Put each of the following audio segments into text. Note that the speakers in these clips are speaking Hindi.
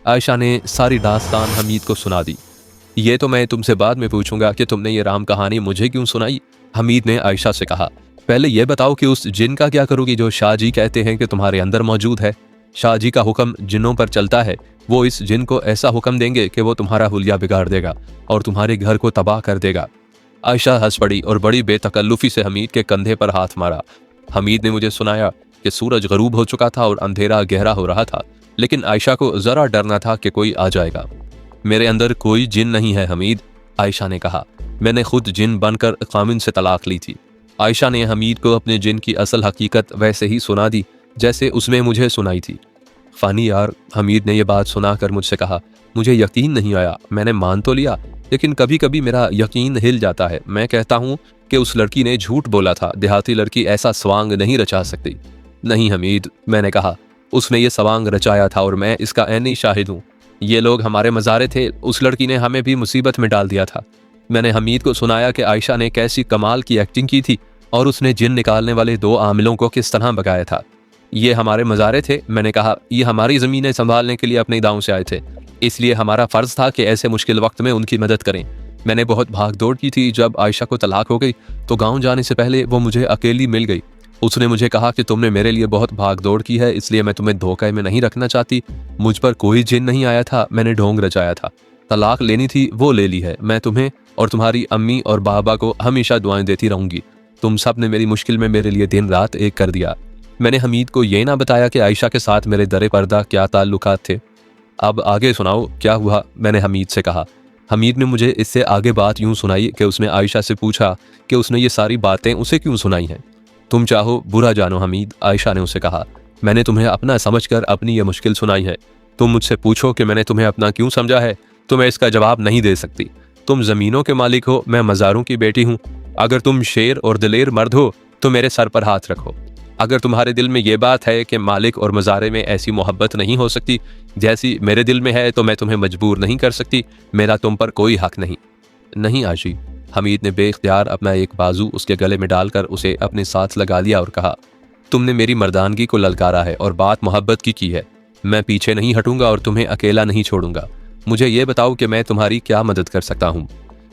आयशा ने सारी दास्तान हमीद को सुना दी। ये तो मैं तुमसे बाद में पूछूंगा कि तुमने ये राम कहानी मुझे क्यों सुनाई, हमीद ने आयशा से कहा। पहले ये बताओ कि उस जिन का क्या करोगी जो शाहजी कहते हैं कि तुम्हारे अंदर मौजूद है। शाहजी का हुक्म जिन्नों पर चलता है, वो इस जिन को ऐसा हुक्म देंगे कि वो तुम्हारा हुलिया बिगाड़ देगा और तुम्हारे घर को तबाह कर देगा। आयशा हंस पड़ी और बड़ी बेतकल्लुफी से हमीद के कंधे पर हाथ मारा। हमीद ने मुझे सुनाया कि सूरज गरूब हो चुका था और अंधेरा गहरा हो रहा था, लेकिन आयशा को जरा डर न था कि कोई आ जाएगा। मेरे अंदर कोई जिन नहीं है हमीद, आयशा ने कहा। मैंने खुद जिन बनकर कामिन से तलाक ली थी। आयशा ने हमीद को अपने जिन की असल हकीकत वैसे ही सुना दी जैसे उसमें मुझे सुनाई थी। फ़ानी यार, हमीद ने यह बात सुनाकर मुझसे कहा, मुझे यकीन नहीं आया। मैंने मान तो लिया, लेकिन कभी कभी मेरा यकीन हिल जाता है। मैं कहता हूँ कि उस लड़की ने झूठ बोला था। देहाती लड़की ऐसा स्वांग नहीं रचा सकती। नहीं हमीद, मैंने कहा, उसने ये सवांग रचाया था और मैं इसका ऐनी शाहिद हूँ। ये लोग हमारे मज़ारे थे, उस लड़की ने हमें भी मुसीबत में डाल दिया था। मैंने हमीद को सुनाया कि आयशा ने कैसी कमाल की एक्टिंग की थी और उसने जिन निकालने वाले 2 आमिलों को किस तरह भगाया था। ये हमारे मज़ारे थे, मैंने कहा, ये हमारी ज़मीनें संभालने के लिए अपने गाँव से आए थे, इसलिए हमारा फ़र्ज़ था कि ऐसे मुश्किल वक्त में उनकी मदद करें। मैंने बहुत भाग दौड़ की थी। जब आयशा को तलाक हो गई तो गाँव जाने से पहले वो मुझे अकेली मिल गई। उसने मुझे कहा कि तुमने मेरे लिए बहुत भाग दौड़ की है, इसलिए मैं तुम्हें धोखे में नहीं रखना चाहती। मुझ पर कोई जिन नहीं आया था, मैंने ढोंग रचाया था। तलाक लेनी थी, वो ले ली है। मैं तुम्हें और तुम्हारी अम्मी और बाबा को हमेशा दुआएं देती रहूंगी। तुम सब ने मेरी मुश्किल में मेरे लिए दिन रात एक कर दिया। मैंने हमीद को ये ना बताया कि आयशा के साथ मेरे दरे पर्दा क्या ताल्लुकात थे। अब आगे सुनाओ, क्या हुआ, मैंने हमीद से कहा। हमीद ने मुझे इससे आगे बात यूं सुनाई कि उसने आयशा से पूछा कि उसने ये सारी बातें उसे क्यों सुनाई हैं। तुम चाहो बुरा जानो हमीद, आयशा ने उसे कहा। मैंने तुम्हें अपना समझकर अपनी ये मुश्किल सुनाई है। तुम मुझसे पूछो कि मैंने तुम्हें अपना क्यों समझा है, तो मैं इसका जवाब नहीं दे सकती। तुम ज़मीनों के मालिक हो, मैं मज़ारों की बेटी हूँ। अगर तुम शेर और दिलेर मर्द हो तो मेरे सर पर हाथ रखो। अगर तुम्हारे दिल में ये बात है कि मालिक और मज़ारे में ऐसी मोहब्बत नहीं हो सकती जैसी मेरे दिल में है, तो मैं तुम्हें मजबूर नहीं कर सकती। मेरा तुम पर कोई हक नहीं। नहीं आशी, हमीद ने बेख्तियार अपना एक बाजू उसके गले में डालकर उसे अपने साथ लगा लिया और कहा, तुमने मेरी मर्दानगी को ललकारा है और बात मोहब्बत की है। मैं पीछे नहीं हटूंगा और तुम्हें अकेला नहीं छोड़ूंगा। मुझे ये बताओ कि मैं तुम्हारी क्या मदद कर सकता हूँ।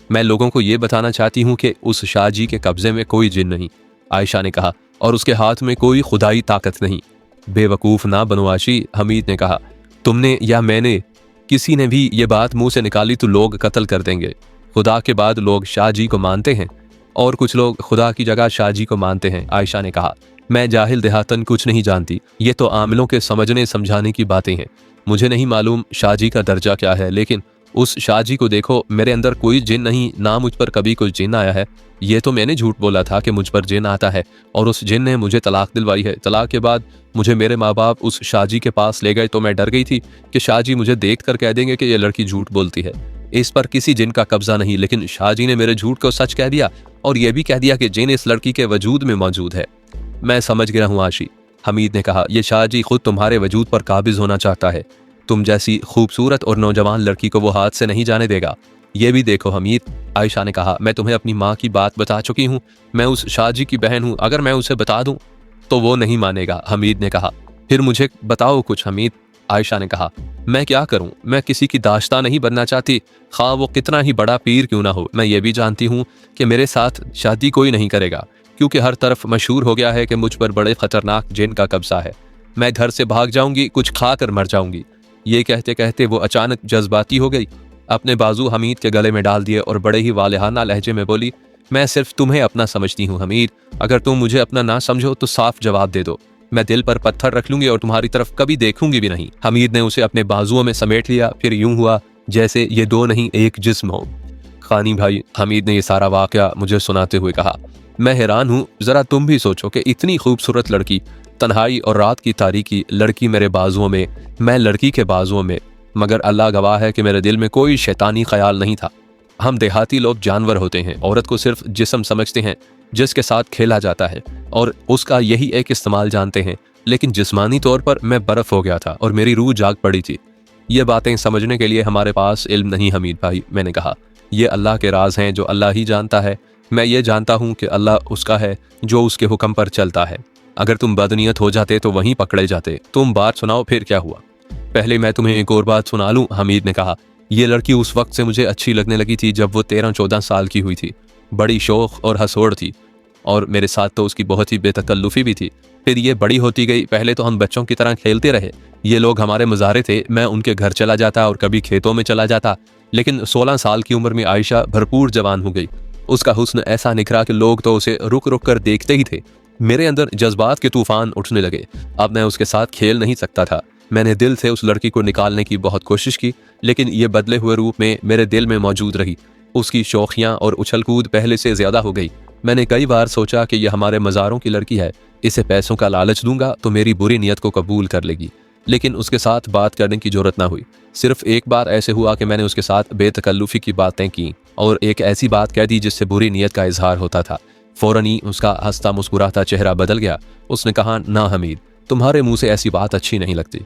मैं लोगों को ये बताना चाहती हूँ कि उस शाहजी के कब्जे में कोई जिन नहीं, आयशा ने कहा, और उसके हाथ में कोई खुदाई ताकत नहीं। बेवकूफ़ ना बनो आशी, हमीद ने कहा। तुमने या मैंने, किसी ने भी ये बात मुंह से निकाली तो लोग कत्ल कर देंगे। खुदा के बाद लोग शाहजी को मानते हैं और कुछ लोग खुदा की जगह शाहजी को मानते हैं, आयशा ने कहा। मैं जाहिल देहातन कुछ नहीं जानती। ये तो आमिलों के समझने समझाने की बातें हैं। मुझे नहीं मालूम शाहजी का दर्जा क्या है, लेकिन उस शाहजी को देखो, मेरे अंदर कोई जिन नहीं, ना मुझ पर कभी कोई जिन आया है। ये तो मैंने झूठ बोला था कि मुझ पर जिन आता है और उस जिन ने मुझे तलाक दिलवाई है। तलाक के बाद मुझे मेरे माँ बाप उस शाहजी के पास ले गए तो मैं डर गई थी कि शाहजी मुझे देख कर कह देंगे कि ये लड़की झूठ बोलती है। इस पर किसी जिन का कब्जा नहीं, लेकिन शाहजी ने मेरे झूठ को सच कह दिया और यह भी कह दिया कि जिन इस लड़की के वजूद में मौजूद है। मैं समझ गया हूँ आशी, हमीद ने कहा। यह शाहजी खुद तुम्हारे वजूद पर काबिज होना चाहता है। तुम जैसी खूबसूरत और नौजवान लड़की को वो हाथ से नहीं जाने देगा। ये भी देखो हमीद, आयशा ने कहा, मैं तुम्हें अपनी माँ की बात बता चुकी हूँ। मैं उस शाहजी की बहन हूँ। अगर मैं उसे बता दूँ तो वो नहीं मानेगा, हमीद ने कहा। फिर मुझे बताओ कुछ हमीद, आयशा ने कहा। मैं क्या करूं? मैं किसी की दाश्ता नहीं बनना चाहती, खा वो कितना ही बड़ा पीर क्यों ना हो। मैं ये भी जानती हूं कि मेरे साथ शादी कोई नहीं करेगा, क्योंकि हर तरफ मशहूर हो गया है कि मुझ पर बड़े खतरनाक जिन का कब्जा है। मैं घर से भाग जाऊंगी, कुछ खा कर मर जाऊंगी। ये कहते कहते वो अचानक जज्बाती हो गई, अपने बाजू हमीद के गले में डाल दिए और बड़े ही वालेहाना लहजे में बोली, मैं सिर्फ तुम्हें अपना समझती हूँ हमीद। अगर तुम मुझे अपना ना समझो तो साफ जवाब दे दो। मैं दिल पर पत्थर रख लूंगी और तुम्हारी तरफ कभी देखूंगी भी नहीं। हमीद ने उसे अपने बाजुओं में समेट लिया। फिर यूं हुआ जैसे ये दो नहीं एक जिस्म हो। खानी भाई, हमीद ने यह सारा वाकया मुझे सुनाते हुए कहा, मैं हैरान हूँ। जरा तुम भी सोचो कि इतनी खूबसूरत लड़की, तन्हाई और रात की तारीकी, लड़की मेरे बाजुओं में, मैं लड़की के बाजुओं में, मगर अल्लाह गवाह है कि मेरे दिल में कोई शैतानी ख्याल नहीं था। हम देहाती लोग जानवर होते हैं, औरत को सिर्फ जिस्म समझते हैं जिसके साथ खेला जाता है और उसका यही एक इस्तेमाल जानते हैं। लेकिन जिस्मानी तौर पर मैं बर्फ हो गया था और मेरी रूह जाग पड़ी थी। ये बातें समझने के लिए हमारे पास इल्म नहीं हमीद भाई, मैंने कहा। ये अल्लाह के राज हैं जो अल्लाह ही जानता है। मैं ये जानता हूँ कि अल्लाह उसका है जो उसके हुक्म पर चलता है। अगर तुम बदनीयत हो जाते तो वहीं पकड़े जाते। तुम बात सुनाओ, फिर क्या हुआ? पहले मैं तुम्हें एक और बात सुना लूं, हमीद ने कहा। ये लड़की उस वक्त से मुझे अच्छी लगने लगी थी जब वो 13-14 साल की हुई थी। बड़ी शौक और हंसोड़ थी और मेरे साथ तो उसकी बहुत ही बेतकल्लुफ़ी भी थी। फिर ये बड़ी होती गई। पहले तो हम बच्चों की तरह खेलते रहे। ये लोग हमारे मुजारे थे। मैं उनके घर चला जाता और कभी खेतों में चला जाता। लेकिन 16 साल की उम्र में आयशा भरपूर जवान हो गई। उसका हुस्न ऐसा निखरा कि लोग तो उसे रुक रुक कर देखते ही थे। मेरे अंदर जज्बात के तूफान उठने लगे। अब मैं उसके साथ खेल नहीं सकता था। मैंने दिल से उस लड़की को निकालने की बहुत कोशिश की, लेकिन ये बदले हुए रूप में मेरे दिल में मौजूद रही। उसकी शौखियाँ और उछल कूद पहले से ज्यादा हो गई। मैंने कई बार सोचा कि यह हमारे मज़ारों की लड़की है, इसे पैसों का लालच दूंगा तो मेरी बुरी नीयत को कबूल कर लेगी, लेकिन उसके साथ बात करने की जरूरत ना हुई। सिर्फ एक बार ऐसे हुआ कि मैंने उसके साथ बेतकल्लुफ़ी की बातें की और एक ऐसी बात कह दी जिससे बुरी नीयत का इजहार होता था। फौरन ही उसका हंसता मुस्कुराता चेहरा बदल गया। उसने कहा, ना हमीद, तुम्हारे मुंह से ऐसी बात अच्छी नहीं लगती।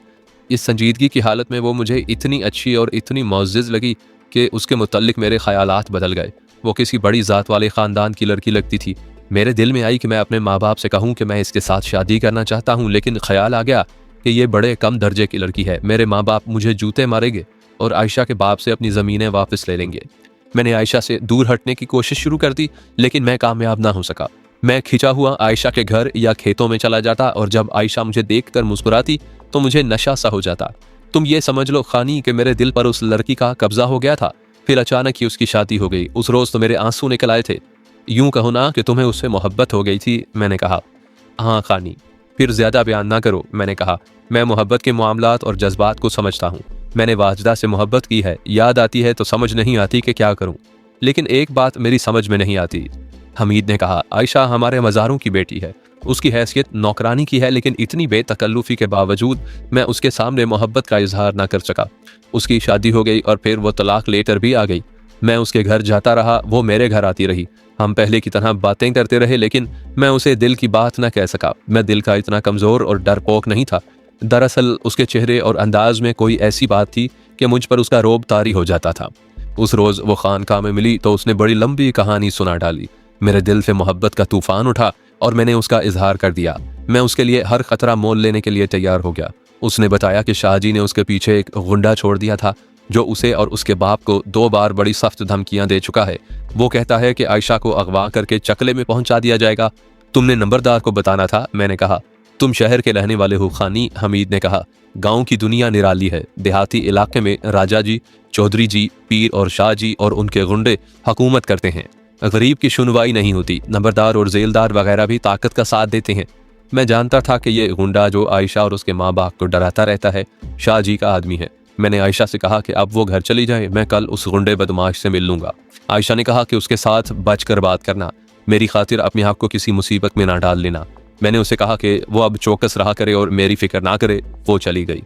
इस संजीदगी की हालत में वो मुझे इतनी अच्छी और इतनी मुअज़्ज़ज़ लगी कि उसके मुतल्लिक मेरे ख़यालात बदल गए। वो किसी बड़ी ज़ात वाले ख़ानदान की लड़की लगती थी। मेरे दिल में आई कि मैं अपने माँ बाप से कहूँ कि मैं इसके साथ शादी करना चाहता हूँ, लेकिन ख्याल आ गया कि ये बड़े कम दर्जे की लड़की है। मेरे माँ बाप मुझे जूते मारेंगे और आयशा के बाप से अपनी ज़मीनें वापस ले लेंगे। मैंने आयशा से दूर हटने की कोशिश शुरू कर दी, लेकिन मैं कामयाब ना हो सका। मैं खिंचा हुआ आयशा के घर या खेतों में चला जाता और जब आयशा मुझे देखकर मुस्कुराती तो मुझे नशा सा हो जाता। तुम ये समझ लो खानी कि मेरे दिल पर उस लड़की का कब्जा हो गया था। फिर अचानक ही उसकी शादी हो गई। उस रोज़ तो मेरे आंसू निकल आए थे। यूं कहो ना कि तुम्हें उससे मोहब्बत हो गई थी, मैंने कहा। हाँ खानी। फिर ज्यादा बयान ना करो, मैंने कहा। मैं मोहब्बत के मामलात और जज्बात को समझता हूँ। मैंने वाजदा से मोहब्बत की है। याद आती है तो समझ नहीं आती कि क्या करूँ, लेकिन एक बात मेरी समझ में नहीं आती। हमीद ने कहा, आयशा हमारे मज़ारों की बेटी है। उसकी हैसियत नौकरानी की है, लेकिन इतनी बेतकल्लुफ़ी के बावजूद मैं उसके सामने मोहब्बत का इजहार ना कर सका। उसकी शादी हो गई और फिर वो तलाक लेकर भी आ गई। मैं उसके घर जाता रहा, वो मेरे घर आती रही। हम पहले की तरह बातें करते रहे, लेकिन मैं उसे दिल की बात न कह सका। मैं दिल का इतना कमज़ोर और डरपोक नहीं था। दरअसल उसके चेहरे और अंदाज में कोई ऐसी बात थी कि मुझ पर उसका रोब तारी हो जाता था। उस रोज़ वो खानकाह में मिली तो उसने बड़ी लंबी कहानी सुना डाली। मेरे दिल से मोहब्बत का तूफान उठा और मैंने उसका इजहार कर दिया। मैं उसके लिए हर खतरा मोल लेने के लिए तैयार हो गया। उसने बताया कि शाहजी ने उसके पीछे एक गुंडा छोड़ दिया था जो उसे और उसके बाप को 2 बार बड़ी सख्त धमकियां दे चुका है। वो कहता है कि आयशा को अगवा करके चकले में पहुंचा दिया जाएगा। तुमने नंबरदार को बताना था, मैंने कहा। तुम शहर के रहने वाले हो खानी, हमीद ने कहा। गांव की दुनिया निराली है। देहाती इलाके में राजा जी, चौधरी जी, पीर और शाह जी और उनके गुंडे हुकूमत करते हैं। गरीब की सुनवाई नहीं होती। नंबरदार और जेलदार वगैरह भी ताकत का साथ देते हैं। मैं जानता था कि ये गुंडा जो आयशा और उसके माँ बाप को डराता रहता है, शाह जी का आदमी है। मैंने आयशा से कहा कि अब वो घर चली जाए, मैं कल उस गुंडे बदमाश से मिल लूंगा। आयशा ने कहा कि उसके साथ बचकर बात करना, मेरी खातिर अपने आप को किसी मुसीबत में ना डाल लेना। मैंने उसे कहा कि वो अब चौकस रहा करे और मेरी फिक्र ना करे। वो चली गई।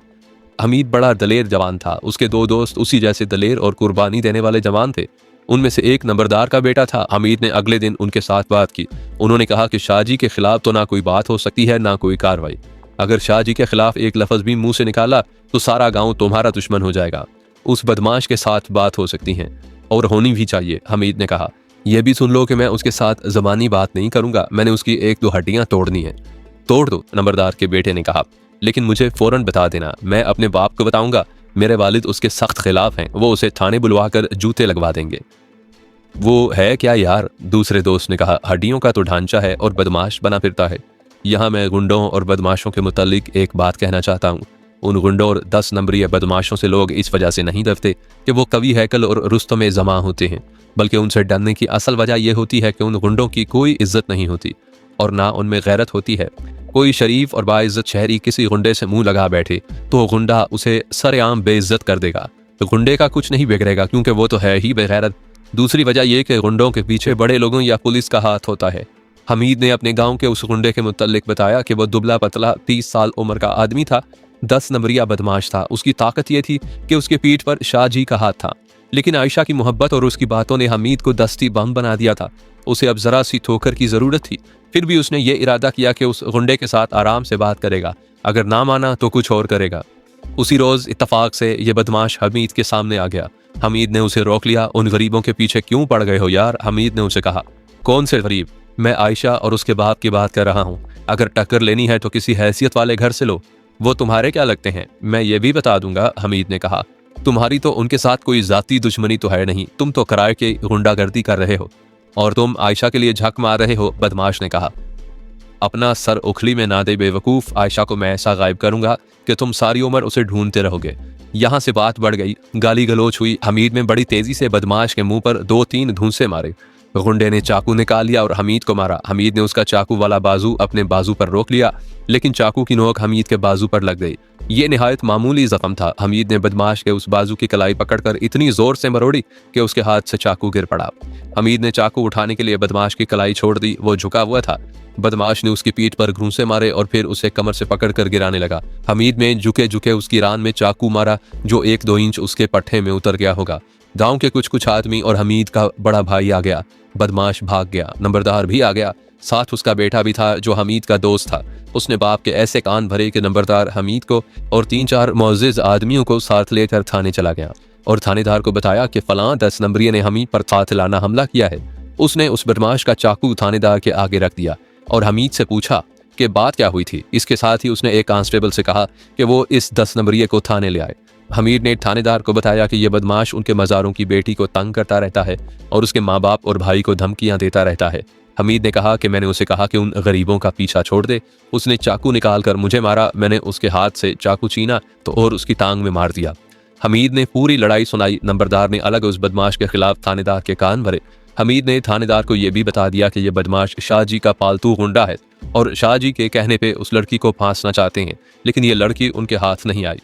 हमीद बड़ा दलेर जवान था। उसके 2 दोस्त उसी जैसे दलेर और कुर्बानी देने वाले जवान थे। उनमें से एक नंबरदार का बेटा था। हमीद ने अगले दिन उनके साथ बात की। उन्होंने कहा कि शाहजी के खिलाफ तो ना कोई बात हो सकती है, ना कोई कार्रवाई। अगर शाहजी के खिलाफ एक लफ्ज भी मुंह से निकाला तो सारा गांव तुम्हारा दुश्मन हो जाएगा। उस बदमाश के साथ बात हो सकती है और होनी भी चाहिए, हमीद ने कहा। यह भी सुन लो कि मैं उसके साथ ज़बानी बात नहीं करूंगा। मैंने उसकी 1-2 हड्डियां तोड़नी है। तोड़ दो, नंबरदार के बेटे ने कहा, लेकिन मुझे फौरन बता देना। मैं अपने बाप को बताऊंगा। मेरे वालिद उसके सख्त खिलाफ हैं। वो उसे थाने बुलवाकर जूते लगवा देंगे। वो है क्या यार, दूसरे दोस्त ने कहा। हड्डियों का तो ढांचा है और बदमाश बना फिरता है। यहाँ मैं गुंडों और बदमाशों के मुतालिक एक बात कहना चाहता हूँ। उन गुंडों और 10 नंबरी बदमाशों से लोग इस वजह से नहीं डरते कि वो कवि हैकल और रुस्तम में जमा होते हैं, बल्कि उनसे डरने की असल वजह यह होती है कि उन गुंडों की कोई इज्जत नहीं होती और ना उनमें गैरत होती है। कोई शरीफ और बाइज्जत शहरी किसी गुंडे से मुंह लगा बैठे तो गुंडा उसे सरेआम बेइज्जत कर देगा। तो गुंडे का कुछ नहीं बिगड़ेगा, क्योंकि वो तो है ही बेगैरत। दूसरी वजह यह कि गुंडों के पीछे बड़े लोगों या पुलिस का हाथ होता है। हमीद ने अपने गांव के उस गुंडे के मुतल्लिक बताया कि वो दुबला पतला 30 साल उम्र का आदमी था। 10 नंबरिया बदमाश था। उसकी ताकत यह थी कि उसके पीठ पर शाहजी का हाथ था। लेकिन आयशा की मोहब्बत और उसकी बातों ने हमीद को दस्ती बम बना दिया था। उसे अब जरा सी ठोकर की जरूरत थी। फिर भी उसने ये इरादा किया कि उस गुंडे के साथ आराम से बात करेगा। अगर ना माना तो कुछ और करेगा। उसी रोज इत्तफाक से ये बदमाश हमीद के सामने आ गया। हमीद ने उसे रोक लिया। उन गरीबों के पीछे क्यों पड़ गए हो यार, हमीद ने उसे कहा। कौन से गरीब? मैं आयशा और उसके बाप की बात कर रहा हूँ। अगर टक्कर लेनी है तो किसी हैसियत वाले घर से लो। वो तुम्हारे क्या लगते हैं? मैं ये भी बता दूंगा, हमीद ने कहा। तुम्हारी तो उनके साथ कोई जाती दुश्मनी तो है नहीं, तुम तो किराए की गुंडागर्दी कर रहे हो और तुम आयशा के लिए झक मार रहे हो, बदमाश ने कहा। अपना सर उखली में ना दे बेवकूफ, आयशा को मैं ऐसा गायब करूंगा कि तुम सारी उम्र उसे ढूंढते रहोगे। यहाँ से बात बढ़ गई, गाली गलोच हुई। हमीद ने बड़ी तेजी से बदमाश के मुंह पर 2-3 धूंसे मारे। गुंडे ने चाकू निकाल लिया और हमीद को मारा। हमीद ने उसका चाकू वाला बाजू अपने बाजू पर रोक लिया, लेकिन चाकू की नोक हमीद के बाजू पर लग गई। ये निहायत मामूली जख्म था। हमीद ने बदमाश के उस बाजू की कलाई पकड़कर इतनी जोर से मरोड़ी कि उसके हाथ से चाकू गिर पड़ा। हमीद ने चाकू उठाने के लिए बदमाश की कलाई छोड़ दी। वो झुका हुआ था। बदमाश ने उसकी पीठ पर घूंसे मारे और फिर उसे कमर से पकड़कर गिराने लगा। हमीद ने झुके झुके उसकी रान में चाकू मारा, जो 1-2 इंच उसके पट्टे में उतर गया होगा। गांव के कुछ आदमी और हमीद का बड़ा भाई आ गया। बदमाश भाग गया। नंबरदार भी आ गया। साथ उसका बेटा भी था, जो हमीद का दोस्त था। उसने बाप के ऐसे कान भरे कि नंबरदार हमीद को और 3-4 मुअज़्ज़िज़ आदमियों को साथ लेकर थाने चला गया और थानेदार को बताया कि फलां 10 नंबरिये ने हमीद पर कातिलाना हमला किया है। उसने उस बदमाश का चाकू थानेदार के आगे रख दिया और हमीद से पूछा कि बात क्या हुई थी। इसके साथ ही उसने एक कांस्टेबल से कहा कि वो इस 10 नंबरिये को थाने ले आए। हमीद ने थानेदार को बताया कि यह बदमाश उनके मज़ारों की बेटी को तंग करता रहता है और उसके माँ बाप और भाई को धमकियां देता रहता है। हमीद ने कहा कि मैंने उसे कहा कि उन गरीबों का पीछा छोड़ दे। उसने चाकू निकाल कर मुझे मारा। मैंने उसके हाथ से चाकू छीना तो और उसकी टांग में मार दिया। हमीद ने पूरी लड़ाई सुनाई। नंबरदार ने अलग उस बदमाश के खिलाफ थानेदार के कान भरे। हमीद ने थानेदार को यह भी बता दिया कि यह बदमाश शाहजी का पालतू गुंडा है और शाहजी के कहने पे उस लड़की को फांसना चाहते हैं, लेकिन ये लड़की उनके हाथ नहीं आई।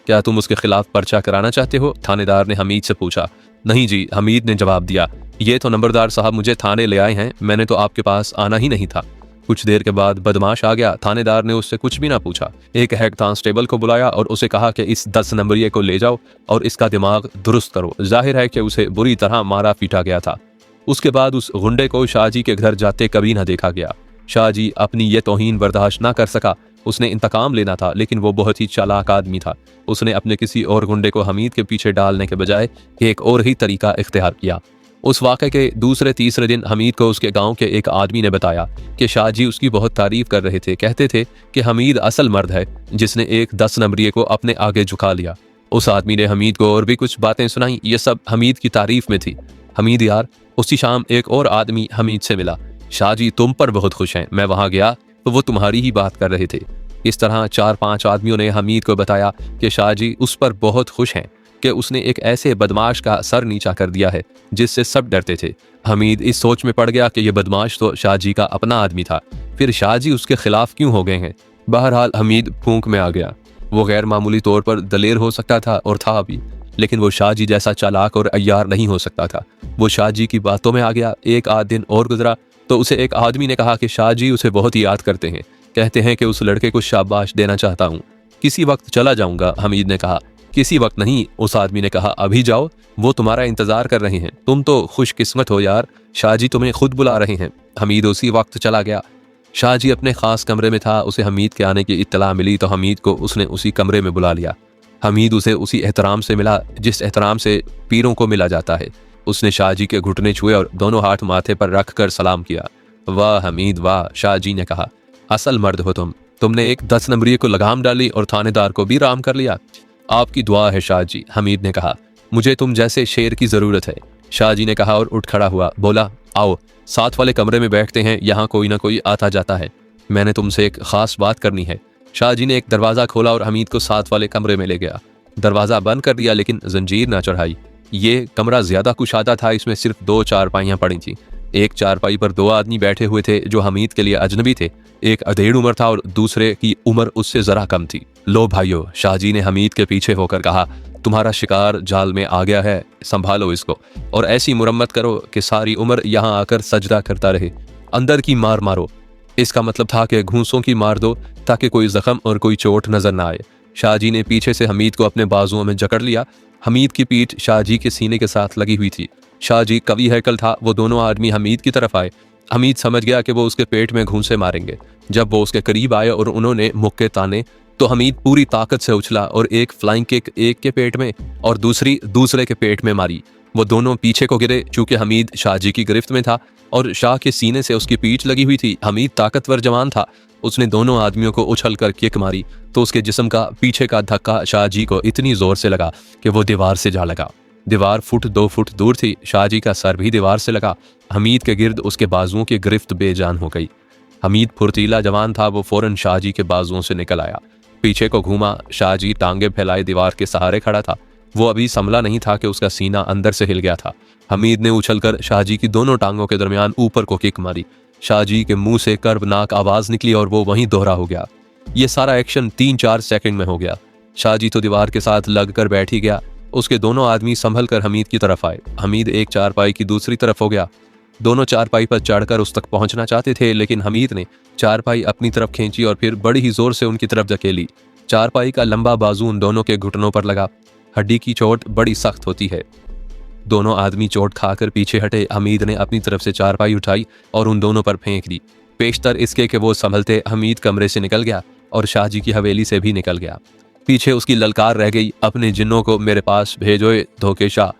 क्या तुम उसके खिलाफ पर्चा कराना चाहते हो? थानेदार ने हमीद से पूछा। नहीं जी, हमीद ने जवाब दिया। ये तो नंबरदार साहब मुझे थाने ले आए हैं, मैंने तो आपके पास आना ही नहीं था। कुछ देर के बाद बदमाश आ गया। थानेदार ने उससे कुछ भी ना पूछा। एक हेड कांस्टेबल को बुलाया और उसे कहा कि इस 10 नंबरिये को ले जाओ और इसका दिमाग दुरुस्त करो। जाहिर है कि उसे बुरी तरह मारा पीटा गया था। उसके बाद उस गुंडे को शाहजी के घर जाते कभी ना देखा गया। शाहजी अपनी ये तौहीन बर्दाश्त ना कर सका। उसने इंतकाम लेना था, लेकिन वो बहुत ही चालाक आदमी था। उसने अपने किसी और गुंडे को हमीद के पीछे डालने के बजाय एक और ही तरीका इख्तियार किया। उस वाक़े के दूसरे-तीसरे दिन हमीद को उसके गांव के एक आदमी ने बताया कि शाहजी उसकी बहुत तारीफ कर रहे थे। कहते थे कि हमीद असल मर्द है जिसने एक 10 नंबरिये को अपने आगे झुका लिया। उस आदमी ने हमीद को और भी कुछ बातें सुनाई। ये सब हमीद की तारीफ में थी। हमीद यार, उसी शाम एक और आदमी हमीद से मिला। शाहजी तुम पर बहुत खुश हैं। मैं वहां गया तो वो तुम्हारी ही बात कर रहे थे। इस तरह 4-5 आदमियों ने हमीद को बताया कि शाहजी उस पर बहुत खुश हैं कि उसने एक ऐसे बदमाश का सर नीचा कर दिया है जिससे सब डरते थे। हमीद इस सोच में पड़ गया कि यह बदमाश तो शाहजी का अपना आदमी था, फिर शाहजी उसके खिलाफ क्यों हो गए हैं। बहरहाल हमीद फूंक में आ गया। वो गैर मामूली तौर पर दलेर हो सकता था और था भी, लेकिन वो शाहजी जैसा चालाक और अय्यार नहीं हो सकता था। वो शाहजी की बातों में आ गया। एक आध दिन और गुजरा तो उसे एक आदमी ने कहा कि शाहजी उसे बहुत ही याद करते हैं, कहते हैं कि उस लड़के को शाबाश देना चाहता हूँ। किसी वक्त चला जाऊंगा, हमीद ने कहा। किसी वक्त नहीं, उस आदमी ने कहा, अभी जाओ, वो तुम्हारा इंतजार कर रहे हैं। तुम तो खुशकिस्मत हो यार, शाहजी तुम्हें खुद बुला रहे हैं। हमीद उसी वक्त चला गया। शाहजी अपने खास कमरे में था। उसे हमीद के आने की इत्तला मिली तो हमीद को उसने उसी कमरे में बुला लिया। हमीद उसे उसी एहतराम से मिला जिस एहतराम से पीरों को मिला जाता है। उसने शाहजी के घुटने छुए और दोनों हाथ माथे पर रखकर सलाम किया। वाह हमीद वाह, शाहजी ने कहा, असल मर्द हो तुम। तुमने एक 10 नंबरिये को लगाम डाली और थानेदार को भी राम कर लिया। आपकी दुआ है शाहजी, हमीद ने कहा। मुझे तुम जैसे शेर की जरूरत है, शाहजी ने कहा और उठ खड़ा हुआ। बोला, आओ साथ वाले कमरे में बैठते हैं, यहाँ कोई ना कोई आता जाता है। मैंने तुमसे एक खास बात करनी है। शाहजी ने एक दरवाज़ा खोला और हमीद को साथ वाले कमरे में ले गया। दरवाज़ा बंद कर दिया, लेकिन जंजीर ना चढ़ाई। ये कमरा ज्यादा कुशादा था। इसमें सिर्फ 2 चारपाइयाँ पड़ी थी। एक चारपाई पर 2 आदमी बैठे हुए थे जो हमीद के लिए अजनबी थे। एक अधेड़ उम्र था और दूसरे की उम्र उससे जरा कम थी। लो भाइयों, शाहजी ने हमीद के पीछे होकर कहा, तुम्हारा शिकार जाल में आ गया है, संभालो इसको और ऐसी मुरम्मत करो कि सारी उम्र यहाँ आकर सजदा करता रहे। अंदर की मार मारो। इसका मतलब था कि घूंसों की मार दो ताकि कोई जख्म और कोई चोट नजर ना आए। शाहजी ने पीछे से हमीद को अपने बाजुओं में जकड़ लिया। हमीद की पीठ शाहजी के सीने के साथ लगी हुई थी। शाहजी कवि हैकल था। वो दोनों आदमी हमीद की तरफ आए। हमीद समझ गया कि वो उसके पेट में घूंसे मारेंगे। जब वो उसके करीब आए और उन्होंने मुक्के ताने तो हमीद पूरी ताकत से उछला और एक फ्लाइंग किक एक के पेट में और दूसरी दूसरे के पेट में मारी। वो दोनों पीछे को गिरे। चूंकि हमीद शाहजी की गिरफ्त में था और शाह के सीने से उसकी पीठ लगी हुई थी, हमीद ताकतवर जवान था। उसने दोनों आदमियों को उछल कर किक मारी तो उसके जिस्म का पीछे का धक्का शाहजी को इतनी जोर से लगा कि वो दीवार से जा लगा। दीवार 1-2 फुट दूर थी। शाहजी का सर भी दीवार से लगा। हमीद के गिर्द उसके बाजुओं की गिरफ्त बेजान हो गई। हमीद फुर्तीला जवान था। वो फौरन शाहजी के बाजुओं से निकल आया, पीछे को घूमा। शाहजी टांगे फैलाए दीवार के सहारे खड़ा था। वो अभी संभला नहीं था कि उसका सीना अंदर से हिल गया था। हमीद ने उछलकर शाहजी की दोनों टांगों के दरमियान ऊपर को किक मारी। शाहजी के मुंह से कर्बनाक आवाज निकली और वो वहीं दोहरा हो गया। ये सारा एक्शन 3-4 सेकंड में हो गया। शाहजी तो दीवार के साथ लगकर बैठ ही गया। उसके दोनों आदमी संभल कर हमीद की तरफ आए। हमीद एक चारपाई की दूसरी तरफ हो गया। दोनों चारपाई पर चढ़कर उस तक पहुंचना चाहते थे, लेकिन हमीद ने चारपाई अपनी तरफ खींची और फिर बड़ी ही जोर से उनकी तरफ धकेली। चारपाई का लंबा बाजू उन दोनों के घुटनों पर लगा। हड्डी की चोट बड़ी सख्त होती है। दोनों आदमी चोट खाकर पीछे हटे। हमीद ने अपनी तरफ से चारपाई उठाई और उन दोनों पर फेंक दी। पेशतर इसके कि वो संभलते हमीद कमरे से निकल गया और शाहजी की हवेली से भी निकल गया। पीछे उसकी ललकार रह गई, अपने जिन्नों को मेरे पास भेजोए धोखेशाह।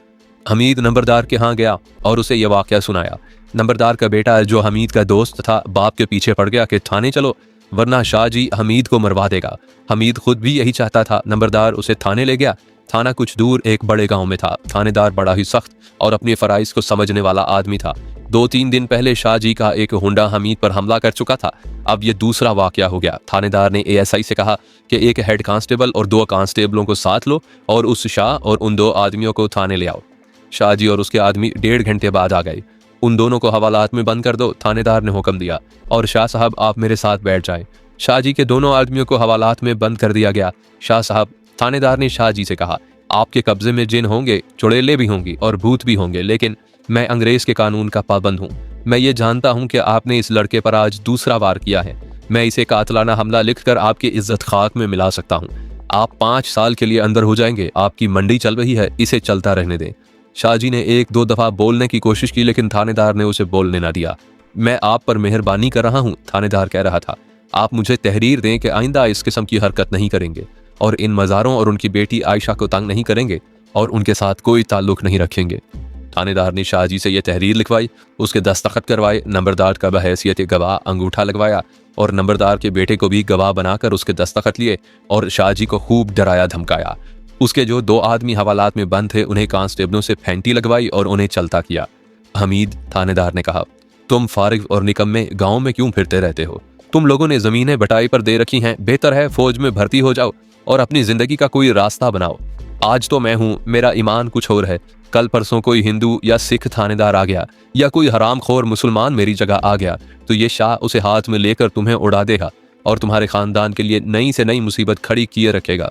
हमीद नंबरदार के यहाँ गया और उसे यह वाकया सुनाया। नंबरदार का बेटा, जो हमीद का दोस्त था, बाप के पीछे पड़ गया कि थाने चलो वरना शाहजी हमीद को मरवा देगा। हमीद खुद भी यही चाहता था। नंबरदार उसे थाने ले गया। थाना कुछ दूर एक बड़े गांव में था। थानेदार बड़ा ही सख्त और अपने फराइज को समझने वाला आदमी था। 2-3 दिन पहले शाहजी का एक हुंडा हमीद पर हमला कर चुका था। अब ये दूसरा वाकया हो गया। थानेदार ने एएसआई से कहा कि एक हेड कांस्टेबल और 2 कांस्टेबलों को साथ लो और उस शाह और उन 2 आदमियों को थाने ले आओ। शाहजी और उसके आदमी 1.5 घंटे बाद आ गए। उन दोनों को हवालात में बंद कर दो, थानेदार ने हुक्म दिया, और शाह साहब आप मेरे साथ बैठ जाएं। शाहजी के दोनों आदमियों को हवालात में बंद कर दिया गया। शाह साहब, थानेदार ने शाहजी से कहा, आपके कब्जे में जिन होंगे, चुड़ैलें भी होंगी और भूत भी होंगे, लेकिन मैं अंग्रेज के कानून का पाबंद हूँ। मैं ये जानता हूँ कि आपने इस लड़के पर आज दूसरा वार किया है। मैं इसे कातलाना हमला लिखकर आपकी इज्जत खाक में मिला सकता हूँ। आप 5 साल के लिए अंदर हो जाएंगे। आपकी मंडी चल रही है, इसे चलता रहने दें। शाहजी ने 1-2 दफा बोलने की कोशिश की, लेकिन थानेदार ने उसे बोलने ना दिया। मैं आप पर मेहरबानी कर रहा हूँ, थानेदार कह रहा था। आप मुझे तहरीर दें कि आइंदा इस किस्म की हरकत नहीं करेंगे और इन मज़ारों और उनकी बेटी आयशा को तंग नहीं करेंगे और उनके साथ कोई ताल्लुक नहीं रखेंगे। थानेदार ने शाहजी से यह तहरीर लिखवाई, उसके दस्तखत करवाए, नंबरदार का बहैसियत गवाह अंगूठा लगवाया और नंबरदार के बेटे को भी गवाह बनाकर उसके दस्तखत लिए और शाहजी को खूब डराया धमकाया। उसके जो 2 आदमी हवालात में बंद थे, उन्हें कांस्टेबलों से फेंटी लगवाई और उन्हें चलता किया। हमीद, थानेदार ने कहा, तुम फारिग और निकम्मे गाँव में क्यों फिरते रहते हो? तुम लोगों ने जमीनें बटाई पर दे रखी हैं। बेहतर है फौज में भर्ती हो जाओ और अपनी जिंदगी का कोई रास्ता बनाओ। आज तो मैं हूँ, मेरा ईमान कुछ और है। कल परसों कोई हिंदू या सिख थानेदार आ गया या कोई हरामखोर मुसलमान मेरी जगह आ गया तो ये शाह उसे हाथ में लेकर तुम्हें उड़ा देगा और तुम्हारे खानदान के लिए नई से नई मुसीबत खड़ी किए रखेगा।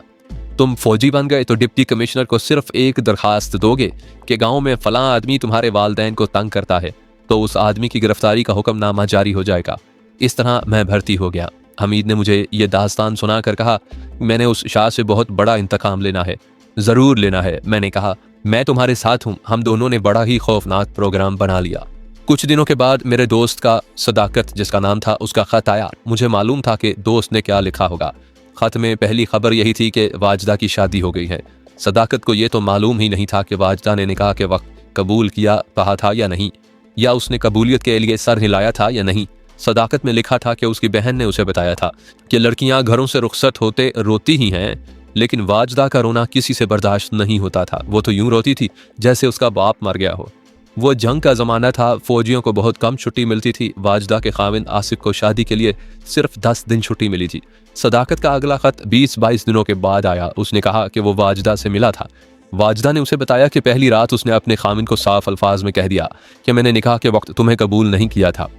तुम फौजी बन गए तो डिप्टी कमिश्नर को सिर्फ एक दरखास्त दोगे कि गाँव में फलां आदमी तुम्हारे वालदैन को तंग करता है, तो उस आदमी की गिरफ्तारी का हुक्मनामा जारी हो जाएगा। इस तरह मैं भर्ती हो गया। हमीद ने मुझे ये दास्तान सुनाकर कहा, मैंने उस शाह से बहुत बड़ा इंतकाम लेना है। ज़रूर लेना है। मैंने कहा, मैं तुम्हारे साथ हूँ। हम दोनों ने बड़ा ही खौफनाक प्रोग्राम बना लिया। कुछ दिनों के बाद मेरे दोस्त का सदाकत, जिसका नाम था, उसका ख़त आया। मुझे मालूम था कि दोस्त ने क्या लिखा होगा। ख़त में पहली खबर यही थी कि वाजदा की शादी हो गई है। सदाकत को ये तो मालूम ही नहीं था कि वाजदा ने निकाह के वक्त कबूल किया कहा था या नहीं, या उसने कबूलियत के लिए सर हिलाया था या नहीं। सदाकत में लिखा था कि उसकी बहन ने उसे बताया था कि लड़कियां घरों से रुखसत होते रोती ही हैं, लेकिन वाजदा का रोना किसी से बर्दाश्त नहीं होता था। वो तो यूं रोती थी जैसे उसका बाप मर गया हो। वो जंग का ज़माना था, फौजियों को बहुत कम छुट्टी मिलती थी। वाजदा के खाविंद आसिफ को शादी के लिए सिर्फ 10 दिन छुट्टी मिली थी। सदाकत का अगला खत 20-22 दिनों के बाद आया। उसने कहा कि वो वाजदा से मिला था। वाजदा ने उसे बताया कि पहली रात उसने अपने खाविंद को साफ अल्फाज में कह दिया कि मैंने निकाह के वक्त तुम्हें कबूल नहीं किया था,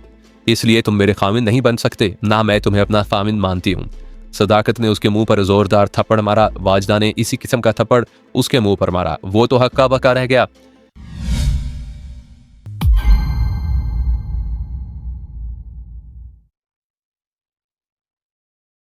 इसलिए तुम मेरे खाविंद नहीं बन सकते, ना मैं तुम्हें अपना खाविंद मानती हूँ। सदाकत ने उसके मुंह पर जोरदार थप्पड़ मारा। वाजदा ने इसी किस्म का थप्पड़ उसके मुंह पर मारा। वो तो हक्का बक्का रह गया।